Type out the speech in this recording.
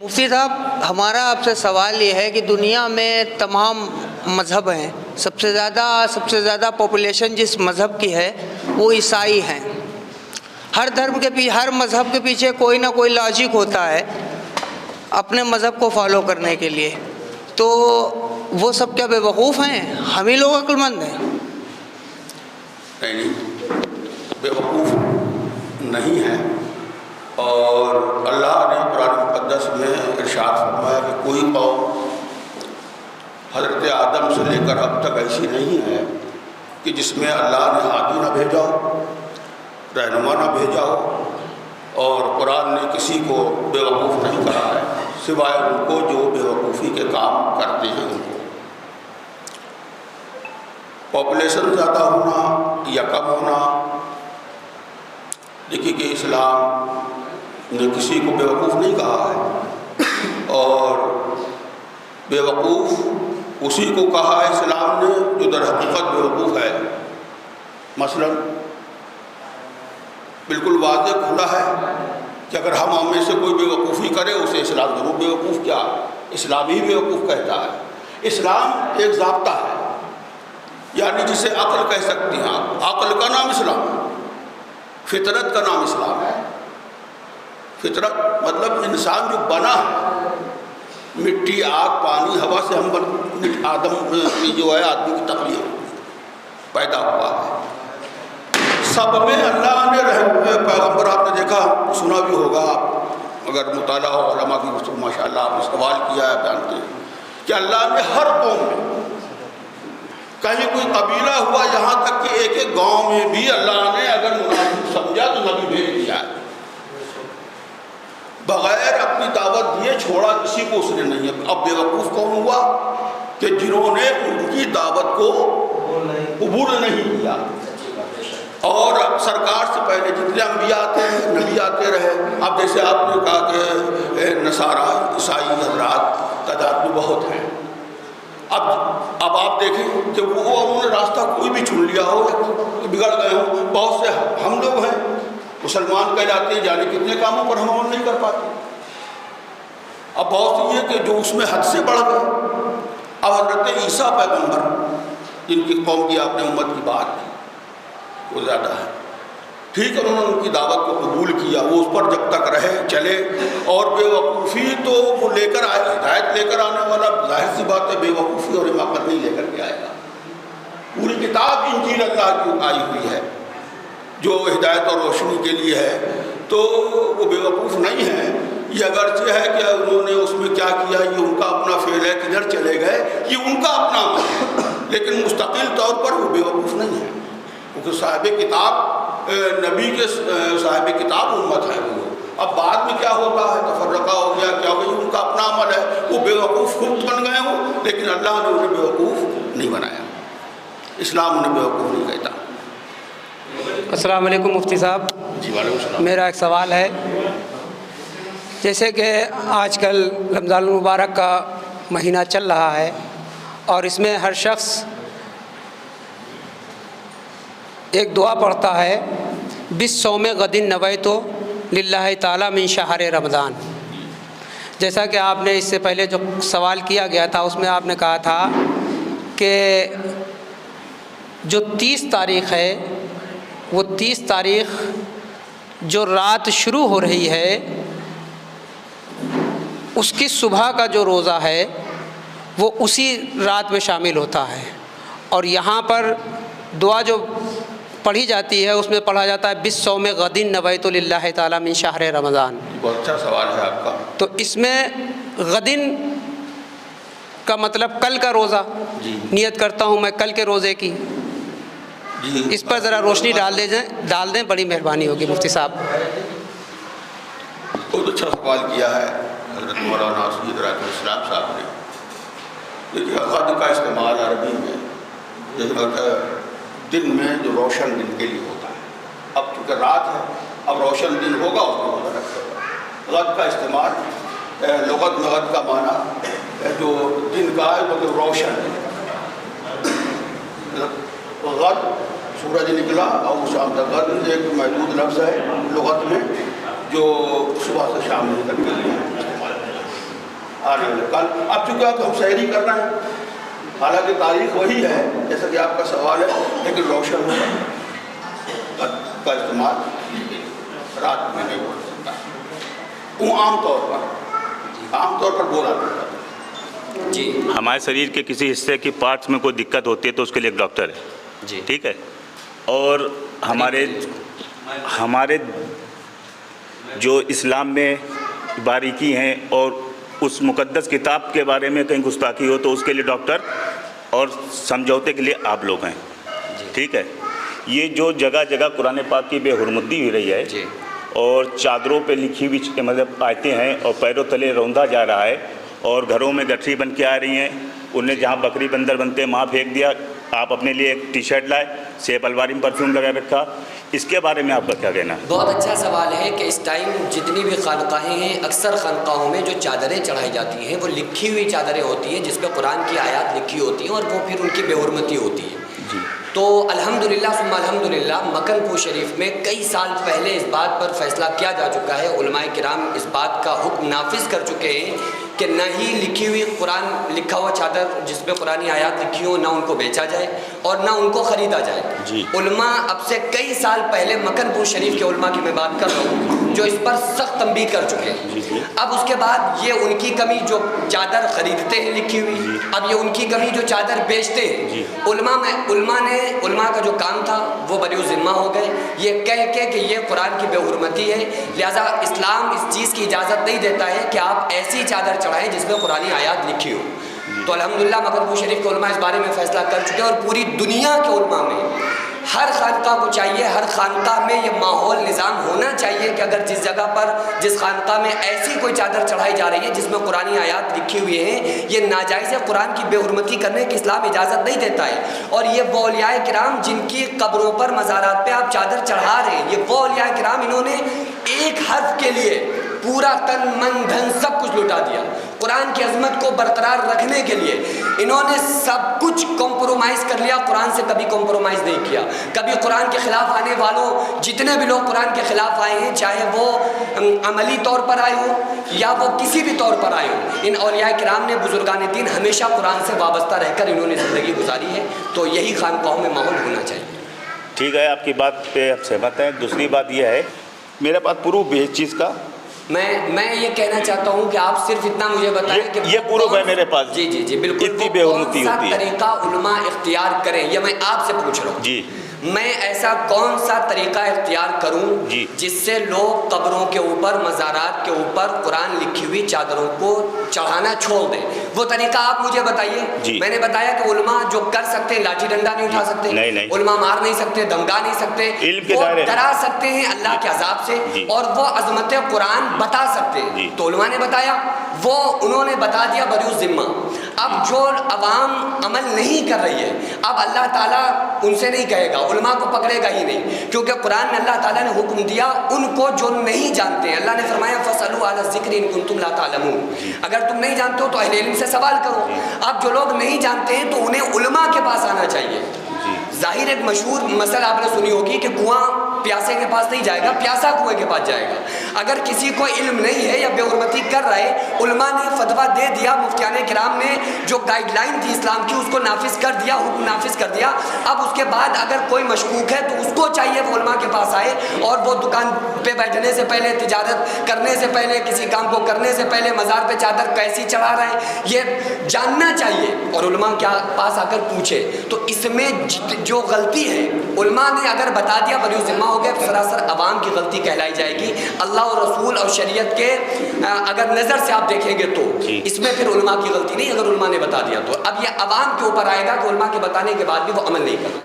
مفتی صاحب، ہمارا آپ سے سوال یہ ہے کہ دنیا میں تمام مذہب ہیں، سب سے زیادہ پاپولیشن جس مذہب کی ہے وہ عیسائی ہیں۔ ہر دھرم کے پیچھے، ہر مذہب کے پیچھے کوئی نہ کوئی لاجک ہوتا ہے اپنے مذہب کو فالو کرنے کے لیے، تو وہ سب کیا بے وقوف ہیں؟ ہم ہی لوگ عقل مند ہیں؟ نہیں، بے وقوف نہیں ہے۔ اور اللہ نے قرآن مقدس میں ارشاد فرمایا کہ کوئی قوم حضرت آدم سے لے کر اب تک ایسی نہیں ہے کہ جس میں اللہ نے ہادی نہ بھیجا ہو، رہنما نہ بھیجا ہو، اور قرآن نے کسی کو بے وقوف نہیں کہا ہے سوائے ان کو جو بے وقوفی کے کام کرتے ہیں۔ ان کو پاپولیشن زیادہ ہونا یا کم ہونا، دیکھیے کہ اسلام نے کسی کو بے وقوف نہیں کہا ہے، اور بے وقوف اسی کو کہا ہے اسلام نے جو در حقیقت بے وقوف ہے۔ مثلا بالکل واضح کھلا ہے کہ اگر ہم میں سے کوئی بے وقوفی کرے اسے اسلام ضرور بے وقوف، کیا اسلام ہی بے وقوف کہتا ہے۔ اسلام ایک ضابطہ ہے، یعنی جسے عقل کہہ سکتے ہیں، عقل کا نام اسلام ہے، فطرت کا نام اسلام ہے۔ فطرت مطلب انسان جو بنا ہے، مٹی، آگ، پانی، ہوا سے ہم آدم کی جو ہے آدمی کی تخلیق پیدا ہوا ہے۔ سب میں اللہ نے پیغمبر، آپ نے دیکھا سنا بھی ہوگا، اگر مطالعہ ہو علماء کی گفتگو، ماشاء اللہ آپ نے سوال کیا ہے، جانتے ہیں کہ اللہ نے ہر قوم میں، کہیں کوئی قبیلہ ہوا، یہاں تک کہ ایک ایک گاؤں میں بھی اللہ نے اگر مناسب سمجھا تو نبی بھیج دیا ہے، بغیر اپنی دعوت دیے چھوڑا کسی کو اس نے نہیں۔ اب بے وقوف کون ہوا کہ جنہوں نے ان کی دعوت کو قبول نہیں کیا، اور سرکار سے پہلے جتنے انبیاء آتے ہیں، نبی آتے رہے۔ اب جیسے آپ نے کہا کہ نصارہ، عیسائی حضرات تعداد میں بہت ہیں، اب آپ دیکھیں کہ وہ انہوں نے راستہ کوئی بھی چن لیا ہو یا بگڑ گئے ہوں۔ بہت سے ہم لوگ ہیں مسلمان کہلاتے ہیں، جانے کتنے کاموں پر ہم عمل نہیں کر پاتے۔ اب بہت سی یہ کہ جو اس میں حد سے بڑھ گئے۔ اب حضرت عیسیٰ پیغمبر، جن کی قوم کی آپ نے امت کی بات کی، وہ زیادہ ہے، ٹھیک ہے، انہوں نے ان کی دعوت کو قبول کیا، وہ اس پر جب تک رہے چلے، اور بے وقوفی تو وہ لے کر آئے، ہدایت لے کر آنے والا ظاہر سی بات ہے بے وقوفی اور حماقت نہیں لے کر کے آئے گا۔ پوری کتاب انجیل اللہ کی آئی ہوئی ہے جو ہدایت اور روشنی کے لیے ہے، تو وہ بے وقوف نہیں ہے۔ یہ اگرچہ ہے کہ انہوں نے اس میں کیا کیا، یہ ان کا اپنا فعل ہے، کدھر چلے گئے، یہ ان کا اپنا عمل ہے، لیکن مستقل طور پر وہ بے وقوف نہیں ہے، کیونکہ صاحب کتاب، نبی کے صاحب کتاب امت ہے وہ۔ اب بعد میں کیا ہوتا ہے، تفرقہ ہو گیا، کیا ہو گیا، ان کا اپنا عمل ہے، وہ بے وقوف خود بن گئے ہوں، لیکن اللہ نے انہیں بے وقوف نہیں بنایا، اسلام انہیں بے وقوف نہیں کہتا۔ السلام علیکم مفتی صاحب، جی وعلیکم السلام۔ میرا ایک سوال ہے، جیسے کہ آج کل رمضان المبارک کا مہینہ چل رہا ہے، اور اس میں ہر شخص ایک دعا پڑھتا ہے، بالصوم غد نویت للہ تعالی من شہر رمضان۔ جیسا کہ آپ نے اس سے پہلے جو سوال کیا گیا تھا اس میں آپ نے کہا تھا کہ جو 30 تاریخ ہے، وہ 30 تاریخ جو رات شروع ہو رہی ہے اس کی صبح کا جو روزہ ہے وہ اسی رات میں شامل ہوتا ہے، اور یہاں پر دعا جو پڑھی جاتی ہے اس میں پڑھا جاتا ہے بالصوم غد نویت للہ تعالی من شہر رمضان۔ بہت اچھا سوال ہے آپ کا۔ تو اس میں غدن کا مطلب کل کا روزہ، جی نیت کرتا ہوں میں کل کے روزے کی، جی، اس پر ذرا روشنی ڈال دیں، بڑی مہربانی ہوگی مفتی صاحب۔ بہت اچھا سوال کیا ہے حضرت مولانا سید راج الاسلام صاحب نے۔ دیکھیے غد کا استعمال عربی میں جیسے دن میں جو روشن دن کے لیے ہوتا ہے، اب چونکہ رات ہے، اب روشن دن ہوگا اس میں روزہ رکھا ہوگا۔ غد کا استعمال لغت میں غد کا معنی جو دن کا ہے مطلب روشن دن، غد سورج نکلا اور شام تک، غد ایک محدود لفظ ہے لغت میں جو صبح سے شام تک کے لیے استعمال ہے۔ آنے والے کل. اب چونکہ ہم شہری کر رہے ہیں، حالانکہ تاریخ وہی ہے جیسا کہ آپ کا سوال ہے، لیکن روشن ہوگا کا استعمال رات میں نہیں ہو سکتا. وہ عام طور پر بولا جاتا ہے. جی ہمارے شریر کے کسی حصے کی پارٹس میں کوئی دقت ہوتی ہے تو اس کے لیے ایک ڈاکٹر ہے. جی ٹھیک ہے. اور ہمارے جو اسلام میں باریکی ہیں اور اس مقدس کتاب کے بارے میں کہیں گستاخی ہو تو اس کے لیے ڈاکٹر اور سمجھوتے کے لیے آپ لوگ ہیں. ٹھیک ہے. یہ جو جگہ جگہ قرآن پاک کی بے حرمتی ہو رہی ہے جی اور چادروں پہ لکھی ہوئی مطلب آیتیں ہیں اور پیروں تلے روندا جا رہا ہے اور گھروں میں گٹھری بن کے آ رہی ہیں، انہیں جہاں بکری بندر بنتے ہیں وہاں پھینک دیا. آپ اپنے لیے ایک ٹی شرٹ لائے، سیب الواری میں پرفیوم لگا رکھا. اس کے بارے میں آپ کا کیا کہنا ہے؟ بہت اچھا سوال ہے کہ اس ٹائم جتنی بھی خانقاہیں ہیں، اکثر خانقاہوں میں جو چادریں چڑھائی جاتی ہیں وہ لکھی ہوئی چادریں ہوتی ہیں جس پہ قرآن کی آیات لکھی ہوتی ہیں اور وہ پھر ان کی بے حرمتی ہوتی ہے. جی. تو الحمدللہ ثم الحمدللہ مکن پور شریف میں کئی سال پہلے اس بات پر فیصلہ کیا جا چکا ہے. علماء کرام اس بات کا حکم نافذ کر چکے ہیں کہ نہ ہی لکھی ہوئی قرآن لکھا ہوا چادر جس پہ قرآنی آیات لکھی ہو نہ ان کو بیچا جائے اور نہ ان کو خریدا جائے. جی. علماء اب سے کئی سال پہلے مکن پور شریف کے علماء کی میں بات کر رہا ہوں جو اس پر سخت تنبیہ کر چکے ہیں. جی. اب اس کے بعد یہ ان کی کمی جو چادر خریدتے ہیں لکھی ہوئی، اب یہ ان کی کمی جو چادر بیچتے ہیں. جی. علماء کا جو کام تھا وہ بری ذمہ ہو گئے یہ کہہ کے کہ یہ قرآن کی بے حرمتی ہے، لہٰذا اسلام اس چیز کی اجازت نہیں دیتا ہے کہ آپ ایسی چادر چڑھائیں جس میں قرآنی آیات لکھی ہو. تو الحمدللہ مکن پور شریف کے علماء اس بارے میں فیصلہ کر چکے ہیں اور پوری دنیا کے علماء میں ہر خانقاہ کو چاہیے، ہر خانقاہ میں یہ ماحول نظام ہونا چاہیے کہ اگر جس جگہ پر جس خانقاہ میں ایسی کوئی چادر چڑھائی جا رہی ہے جس میں قرآنی آیات لکھی ہوئی ہیں، یہ ناجائز ہے، قرآن کی بے حرمتی کرنے کی اسلام اجازت نہیں دیتا ہے. اور یہ وہ اولیاء کرام جن کی قبروں پر مزارات پہ آپ چادر چڑھا رہے ہیں، یہ وہ اولیاء کرام انہوں نے ایک حرف کے لیے پورا تن من دھن سب کچھ لٹا دیا. قرآن کی عظمت کو برقرار رکھنے کے لیے انہوں نے سب کچھ کمپرومائز کر لیا، قرآن سے کبھی کمپرومائز نہیں کیا. کبھی قرآن کے خلاف آنے والوں جتنے بھی لوگ قرآن کے خلاف آئے ہیں، چاہے وہ عملی طور پر آئے ہوں یا وہ کسی بھی طور پر آئے ہوں، ان اولیاء کرام نے بزرگان دین ہمیشہ قرآن سے وابستہ رہ کر انہوں نے زندگی گزاری ہے. تو یہی خانقاہوں میں ماحول ہونا چاہیے. ٹھیک ہے، آپ کی بات پہ آپ سہمت ہیں. دوسری بات یہ ہے، میرے پاس پروف ہے اس چیز کا. میں یہ کہنا چاہتا ہوں کہ آپ صرف اتنا مجھے بتائیں کہ یہ پروف ہے میرے پاس. جی بالکل. اتنی بے حرمتی ہوتی ہے. طریقہ علماء اختیار کریں یہ میں آپ سے پوچھ رہا ہوں. جی. میں ایسا کون سا طریقہ اختیار کروں جی جس سے لوگ قبروں کے اوپر مزارات کے اوپر قرآن لکھی ہوئی چادروں کو چڑھانا چھوڑ دیں؟ وہ طریقہ آپ مجھے بتائیے. جی. میں نے بتایا کہ علماء جو کر سکتے ہیں، لاٹھی ڈنڈا نہیں اٹھا سکتے، نہیں. علماء مار نہیں سکتے، دمکا نہیں سکتے، وہ ڈرا سکتے ہیں اللہ کے عذاب سے اور وہ عظمت قرآن بتا سکتے ہیں. تو علماء نے بتایا، وہ انہوں نے بتا دیا بری ذمہ. اب جو عوام عمل نہیں کر رہی ہے، اب اللہ تعالیٰ ان سے نہیں کہے گا، علماء کو پکڑے گا ہی نہیں، کیونکہ قرآن میں اللہ تعالیٰ نے حکم دیا ان کو جو نہیں جانتے ہیں. اللہ نے فرمایا فَاسْأَلُوا أَهْلَ الذِّكْرِ إِن كُنتُمْ لَا تَعْلَمُونَ. اگر تم نہیں جانتے ہو تو اہل علم سے سوال کرو. اب جو لوگ نہیں جانتے ہیں تو انہیں علماء کے پاس آنا چاہیے. ظاہر ایک مشہور مسئلہ آپ نے سنی ہوگی کہ کنواں پیاسے کے پاس نہیں جائے گا، پیاسا کنویں کے پاس جائے گا. اگر کسی کو علم نہیں ہے یا بے حرمتی کر رہا ہے، علماء نے فتویٰ دے دیا، مفتیان کرام نے جو گائیڈ لائن تھی اسلام کی اس کو نافذ کر دیا، حکم نافذ کر دیا. اب اس کے بعد اگر کوئی مشکوک ہے تو اس کو چاہیے وہ علماء کے پاس آئے اور وہ دکان پہ بیٹھنے سے پہلے، تجارت کرنے سے پہلے، کسی کام کو کرنے سے پہلے مزار پہ چادر کیسی چڑھا رہا ہے یہ جاننا چاہیے اور علماء کے پاس آ کر پوچھے. تو اس میں جو غلطی ہے علماء نے اگر بتا دیا بری ذمہ ہو گئے، سراسر عوام کی غلطی کہلائی جائے گی. اللہ اور رسول اور شریعت کے اگر نظر سے آپ دیکھیں گے تو اس میں پھر علماء کی غلطی نہیں، اگر علماء نے بتا دیا تو. اب یہ عوام کے اوپر آئے گا کہ علماء کے بتانے کے بعد بھی وہ عمل نہیں کرتا.